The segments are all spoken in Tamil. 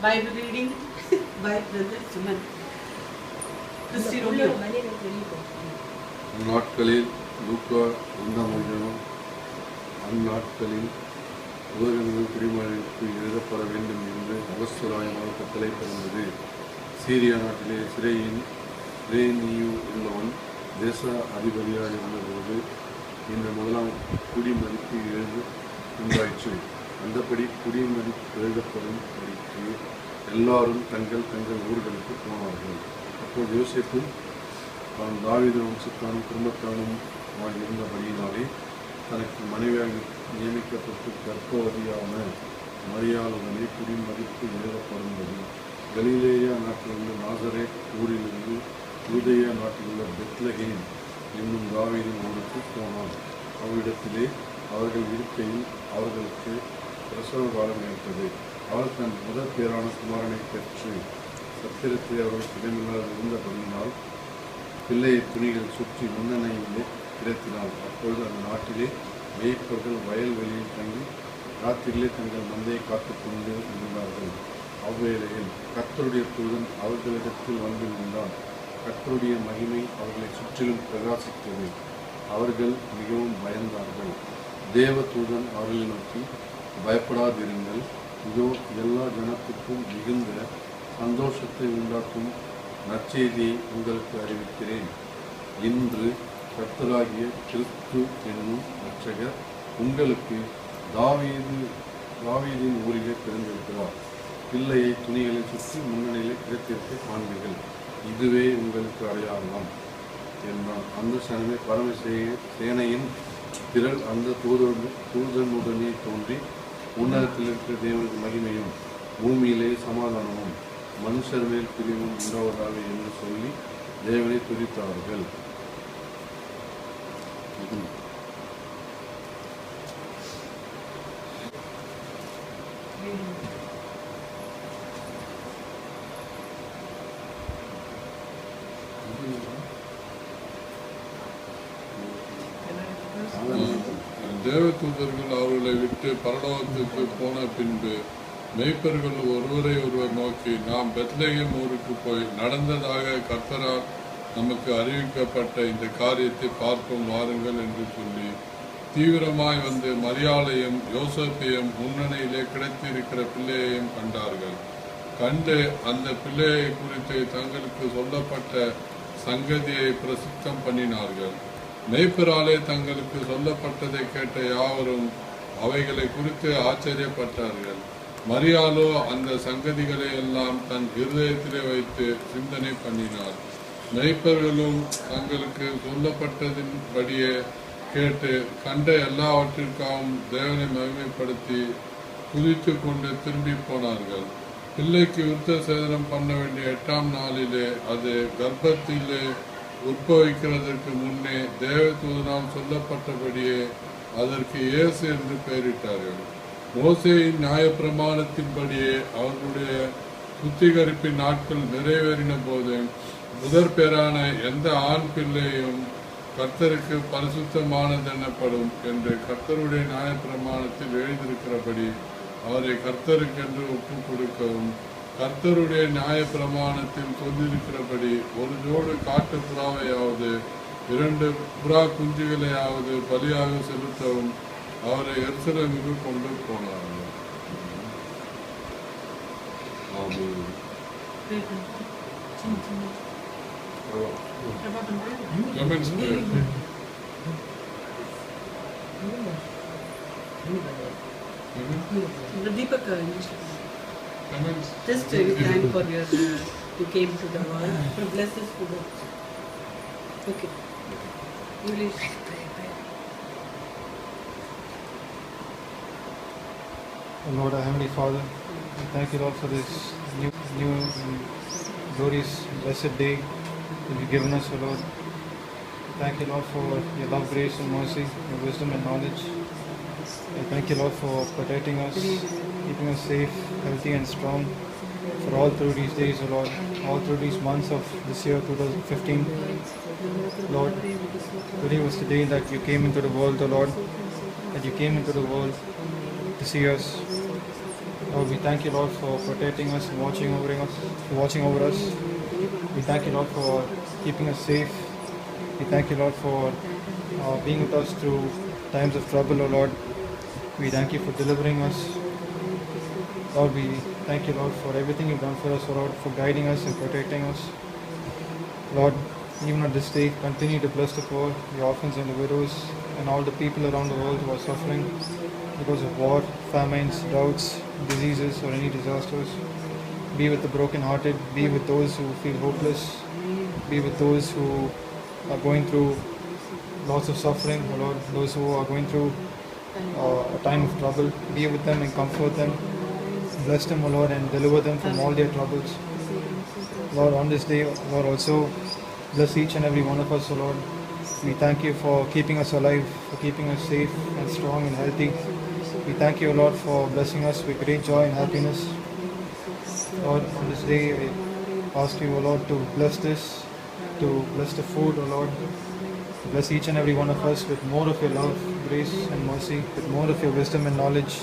Bible reading by Brother Suman. Christy Romeo. அந்நாட்களில் லூக்கா உண்ணாமலும் அந்நாட்களில் உலகங்கள் குடிமகனுக்கு எழுதப்பட வேண்டும் என்று அவசரமாக கட்டளை பிறந்தது. சீரியா நாட்டிலே சிரேனியு உள்ளவன் தேச அதிபதியாக இருந்தபோது இந்த முதலாம் குடிமதிப்பு உண்டாயிற்று. அந்தபடி குடிமதிப்பு எழுதப்படும் படிக்கு எல்லாரும் தங்கள் தங்கள் ஊர்களுக்கு போனார்கள். அப்போது யோசேப்பும் அவன் தாவீது வம்சத்தானும் குடும்பத்தானும் இருந்தபடியினாலே தனக்கு மனைவியாக நியமிக்கப்பட்டு கர்ப்பவதியான மரியாளுடனே குடிமதிப்பு எழுதப்படும்படி கலிலேயா நாட்டிலிருந்து நாசரேத் ஊரிலிருந்து யூதேயா நாட்டிலுள்ள பெத்லகேம் என்னும் தாவீதின் ஊருக்கு போனான். அவ்விடத்திலே அவர்கள் இருக்கையில் அவர்களுக்கு பிரசவ காலம் ஏற்பட்டது. அவள் தன் முதற் பேரான குமாரனை பெற்று சத்திரத்தை அவர்களுக்கு இடமில்லாது இருந்தபடியினால் பிள்ளையை துணிகள் சுற்றி முன்னணையிலே கிடத்தினாள். அப்பொழுது அந்த நாட்டிலே மேய்ப்பர்கள் வயல்வெளியில் தங்கி ராத்திரியிலே தங்கள் மந்தையை காத்து கொண்டு இருந்தார்கள். அவ்வேளையில் கர்த்தருடைய தூதன் அவர்களிடத்தில் வந்து நின்றான். கர்த்தருடைய மகிமை அவர்களை சுற்றிலும் பிரகாசித்தது. அவர்கள் மிகவும் பயந்தார்கள். தேவ தூதன் அவர்களை நோக்கி, பயப்படாதிருங்கள், இதோ எல்லா ஜனத்துக்கும் மிகுந்த சந்தோஷத்தை உண்டாக்கும் நற்செய்தியை உங்களுக்கு அறிவிக்கிறேன். இன்று கர்த்தராகிய கிறிஸ்து என்னும் இரட்சகர் உங்களுக்கு தாவீதின் ஊரிலே பிறந்திருக்கிறார். பிள்ளையை துணிகளை சுற்றி முன்னணியிலே கிடத்திற்கு காண்பீர்கள். இதுவே உங்களுக்கு அடையாளம் என்றான். அந்த சனமே பரமசேனையின் திரள் அந்த தூதனுடனே தோன்றி, உன்னதத்தில் இருக்கிற தேவனுக்கு மகிமையும் பூமியிலே சமாதானமும் மனுஷர் மேல் பிரிவும் உண்டாவதாக என்று சொல்லி தேவனை துதித்தார்கள். தேவதூதர்கள் அவர்களை விட்டு பரலோகத்துக்கு போன பின்பு மேய்ப்பர்கள் ஒருவரை ஒருவர் நோக்கி, நாம் பெத்லகேம் ஊருக்கு போய் நடந்ததாக கர்த்தரால் நமக்கு அறிவிக்கப்பட்ட இந்த காரியத்தை பார்ப்போம் வாருங்கள் என்று சொல்லி தீவிரமாய் வந்து மரியாளையும் யோசேப்பையும் முன்னணியிலே கிடைத்திருக்கிற பிள்ளையையும் கண்டார்கள். கண்டு அந்த பிள்ளையை குறித்து தங்களுக்கு சொல்லப்பட்ட சங்கதியை பிரசித்தம் பண்ணினார்கள். மேய்ப்பராலே தங்களுக்கு சொல்லப்பட்டதை கேட்ட யாவரும் அவைகளை குறித்து ஆச்சரியப்பட்டார்கள். மரியாளோ அந்த சங்கதிகளை எல்லாம் தன் இருதயத்திலே வைத்து சிந்தனை பண்ணினார். மேய்ப்பர்களும் தங்களுக்கு சொல்லப்பட்டதின்படியே கேட்டு கண்ட எல்லாவற்றிற்காகவும் தேவனை மகிமைப்படுத்தி குதித்து கொண்டு திரும்பி போனார்கள். பிள்ளைக்கு விருத்த சேதனம் பண்ண வேண்டிய 8ஆம் நாளிலே அது கர்ப்பத்திலே உட்பவிக்கிறதற்கு முன்னே தேவதூதனால் சொல்லப்பட்டபடியே அதற்கு இயேசு என்று பெயரிட்டார்கள். மோசேயின் நியாயப்பிரமாணத்தின்படியே அவர்களுடைய சுத்திகரிப்பின் நாட்கள் நிறைவேறின போது முதற் பேரான எந்த ஆண் பிள்ளையும் கர்த்தருக்கு பரிசுத்தமானது எனப்படும் என்று கர்த்தருடைய நியாயப்பிரமாணத்தில் எழுதியிருக்கிறபடி அவரை கர்த்தருக்கென்று ஒப்புக் கொடுக்கவும், கர்த்தருடைய நியாயப்பிரமாணத்தில் சொல்லியிருக்கிறபடி ஒரு ஜோடு காட்டு புறாவையாவது 2 புறா குஞ்சுகளையாவது பலியாக செலுத்தவும் அவரை எருசலேமுக்கு கொண்டு போனார்கள். Deepak, just we thank for your you came to the world. Bless us to the okay. English. Lord, our Heavenly Father, we thank you, Lord, for this new glorious, blessed day that you've given us, O Lord. Thank you, Lord, for your love, grace, and mercy, your wisdom and knowledge. I thank you, Lord, for protecting us, keeping us safe, healthy, and strong for all through these days, O Lord, all through these months of this year, 2015. Lord, today was the day that you came into the world, O Lord, that you came into the world to see us. Lord, we thank you, Lord, for protecting us and watching over us. We thank you, Lord, for keeping us safe. We thank you, Lord, for being with us through times of trouble, O Lord. We thank you for delivering us. Lord, we thank you, Lord, for everything you've done for us, O Lord, for guiding us and protecting us. Lord, even at this day, continue to bless the poor, the orphans and the widows, and all the people around the world who are suffering because of war, famines, droughts, diseases, or any disasters. Be with the brokenhearted, be with those who feel hopeless, be with those who are going through lots of suffering, O Lord, those who are going through a time of trouble. Be with them and comfort them. Bless them, O Lord, and deliver them from all their troubles. Lord, on this day, Lord, also bless each and every one of us, O Lord. We thank you for keeping us alive, for keeping us safe and strong and healthy. We thank you, O Lord, for blessing us with great joy and happiness. Lord, on this day, I ask you, O Lord, to bless this, to bless the food, O Lord. Bless each and every one of us with more of your love, grace and mercy, with more of your wisdom and knowledge.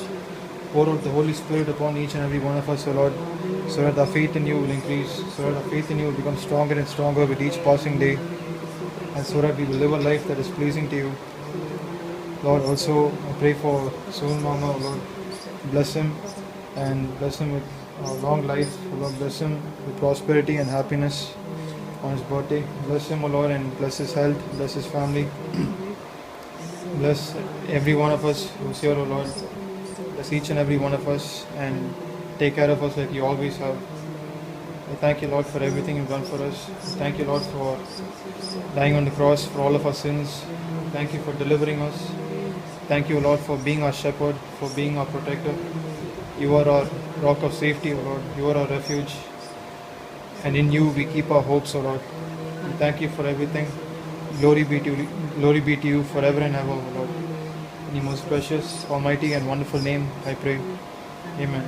Pour out the Holy Spirit upon each and every one of us, O Lord, so that our faith in you will increase, so that our faith in you will become stronger and stronger with each passing day, and so that we will live a life that is pleasing to you. Lord, also I pray for Soon Mama, O Lord. Bless him and bless him with a long life. O Lord, bless him with prosperity and happiness on his birthday. Bless him, O Lord, and bless his health, bless his family. Bless every one of us who's here, O Lord. Bless each and every one of us and take care of us like you always have. I thank you, Lord, for everything you've done for us. Thank you, Lord, for dying on the cross for all of our sins. Thank you for delivering us. Thank you, Lord, for being our shepherd, for being our protector. You are our rock of safety, O Lord. You are our refuge. And in you we keep our hopes, O Lord. We thank you for everything. Glory be to you forever and ever, O Lord. In your most precious, almighty and wonderful name, I pray. Amen.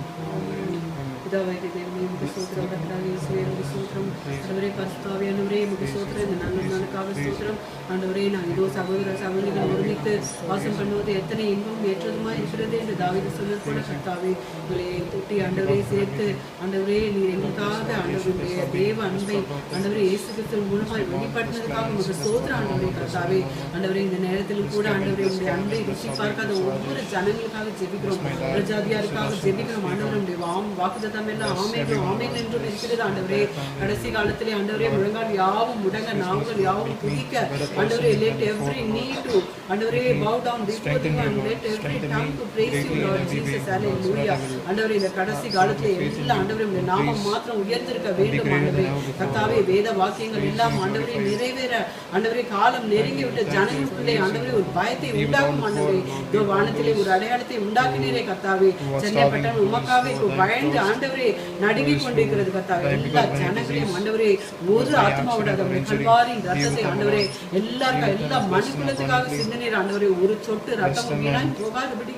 பிதாவாகிய தேவனே, உமக்கு ஸ்தோத்திரம். கர்த்தாவே இயேசுவே, உமக்கு ஸ்தோத்திரம். ஆண்டவரே பரிசுத்தாவியானவரே, உமக்கு ஸ்தோத்திரம். இந்த நல்ல நாளுக்காக ஸ்தோத்திரம். ஆண்டவரே, நான் இதோ சகோதர சகோதரிகள் ஒருமித்து வாசம் பண்ணுவது எத்தனை இன்பம் ஏற்றதுமா இருக்கிறது என்று தாவீது சொன்னது போல கர்த்தாவே, உங்களை தொட்டி ஆண்டவரே சேர்த்து ஆண்டவரே நீர் எங்களுக்காக ஆண்டவருடைய தேவ அன்பை ஆண்டவரே இயேசு கிறிஸ்துவின் மூலமாய் வெளிப்படுத்தினதுக்காக உமக்கு ஸ்தோத்திரம். ஆண்டவரே கர்த்தாவே, ஆண்டவரே இந்த நேரத்திலும் கூட ஆண்டவரே உங்களுடைய அன்பை ருசி பார்க்காத ஒவ்வொரு ஜனங்களுக்காக ஜெபிக்கிறோம், பிரஜாதியாருக்காக ஜெபிக்கிறோம். ஆண்டவருடைய வாக்குதத்தம் எல்லாம் ஆமென் ஆமென் என்று இருக்கிறது. ஆண்டவரே, கடைசி காலத்திலே ஆண்டவரே முழங்கால் யாவும் முடங்க, நாவுகள் யாவும் துதிக்க, ஆண்டவரே let every knee to ஆண்டவரே bow down before you and let every tongue to praise you, Lord Jesus. Hallelujah. ஆண்டவரே, இந்த கடைசி காலத்திலே எல்லா ஆண்டவரே உம்முடைய நாமம் மாத்திரம் உயர்ந்திருக்க வேண்டும். ஆண்டவரே கர்த்தாவே, வேத வாக்கியங்கள் எல்லாம் ஆண்டவரே நிறைவேற ஆண்டவரே காலம் நெருங்கி விட்ட ஜனங்களுக்குள்ளே ஆண்டவரே ஒரு பயத்தை உண்டாக்கும். ஆண்டவரே, இதோ வானத்திலே ஒரு அடையாளத்தை உண்டாக்கினீரே கர்த்தாவே. சென்னை பட்டணம் உமக்காவே பயந்து ஆண்டவரே நடுங்கிக் கொண்டிருக்கிறது கர்த்தாவே. எல்லா ஜனங்களையும் ஆண்டவரே ஒரு ஆத்மாவோட கல்வாரின் ரத்தத்தை ஆண்டவரே எல்லா மனுக்குலத்துக்காக சிந்தனீர் ஆண்டவரே. ஒரு சொட்டு ரத்தம் வீணாய் போகாதபடி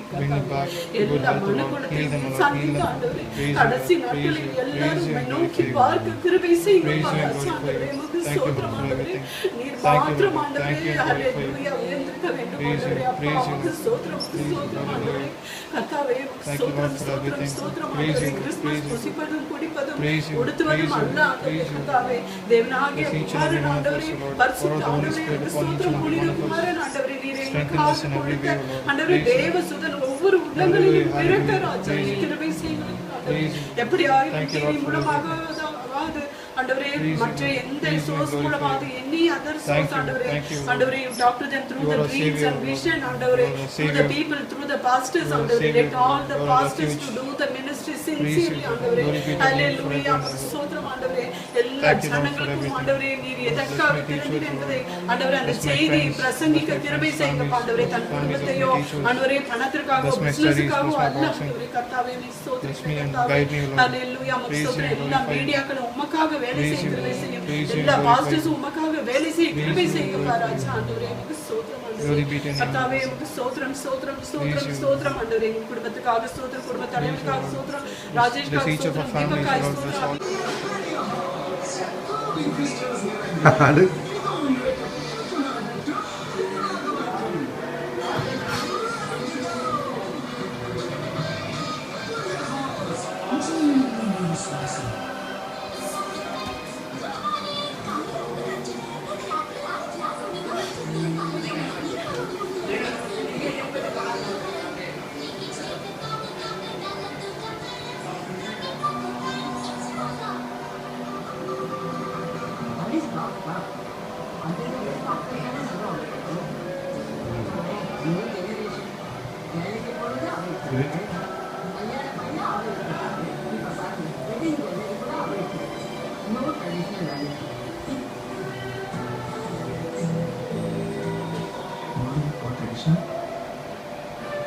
எல்லா மனுக்குலத்தையும் சந்தித்து ஆண்டவரே கடைசி நாட்களில் எல்லாரும் நோக்கி பார்க்க கிருபை செய்யுங்க ஆண்டவரே. உமக்கு ஸ்தோத்திரம் ஆண்டவரே. நீர் மாத்திரம் ஆண்டவரே ஹல்லேலூயா உயர்ந்திருக்க வேண்டும் ஆண்டவரே. அப்பா உமக்கு ஸ்தோத்திரம் ஸ்தோத்திரம் ஆண்டவரே. கர்த்தாவே உமக்கு ஸ்தோத்திரம் ஸ்தோத்திரம் ஸ்தோத்திரம் ஆண்டவரே. கிறிஸ்மஸ் புசிப்பதும் குடிப்பதும் உடுத்துவதும் அல்ல ஆண்டவரே. கர்த்தாவே, தேவனாகிய குமாரன் ஆண்டவரே, பரிசுத்த ஆண்டவரே, உமக்கு ஸ்தோத்திரம். புனித குமாரன் ஆண்டவரே, நீர் எங்களுக்காக கொடுத்த ஆண்டவரே தேவசுதன் ஒவ்வொரு உள்ளங்களிலும் பிறக்க ராஜா கிருபை செய்யுங்கள் ஆண்டவரே. எப்படியாய் டிவி மூலமாக ஆண்டவரே மற்ற எந்த சோர்ஸ் மூலமாக any other source ஆண்டவரே you talk to them through the dreams and vision ஆண்டவரே, through the people, through the pastors ஆண்டவரே. Let all the pastors to do the ministry sincerely ஆண்டவரே. ஹalleluya. ஸ்தோத்திரம் ஆண்டவரே. எல்லா ஜனங்களுக்கும் ஆண்டவரே நீர் எதற்காக திரண்டீர் என்பதை ஆண்டவரே அந்த செய்தியை பிரசங்கிக்க கிருபை செய்யுங்க ஆண்டவரே. தன் குடும்பத்தையோ ஆண்டவரே பணத்திற்காகவோ பிசினஸுக்காகவோ அல்ல ஆண்டவரே. கர்த்தாவே நீ ஸ்தோத்திரம் கர்த்தாவே. ஹalleluya. ஸ்தோத்திரம். எல்லா மீடியாக்களும் உமக்காக வேலை செய்ய கிருபை செய்யும். எல்லா பாஸ்டர்ஸும் உமக்காக வேலை செய்ய கிருபை செய்யுங்க ராஜா. ஆண்டவரே உமக்கு ஸ்தோத்திரம் ஆண்டவரே. கர்த்தாவே உமக்கு ஸ்தோத்திரம் ஸ்தோத்திரம் ஸ்தோத்திரம் ஸ்தோத்திரம் ஆண்டவரே. எங்கள் குடும்பத்துக்காக ஸ்தோத்திரம், குடும்ப தலைவருக்காக ஸ்தோத்திரம், ராஜேஷ்காக ஸ்தோத்திரம், தீபக்காக ஸ்தோத்திரம்.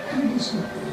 tradition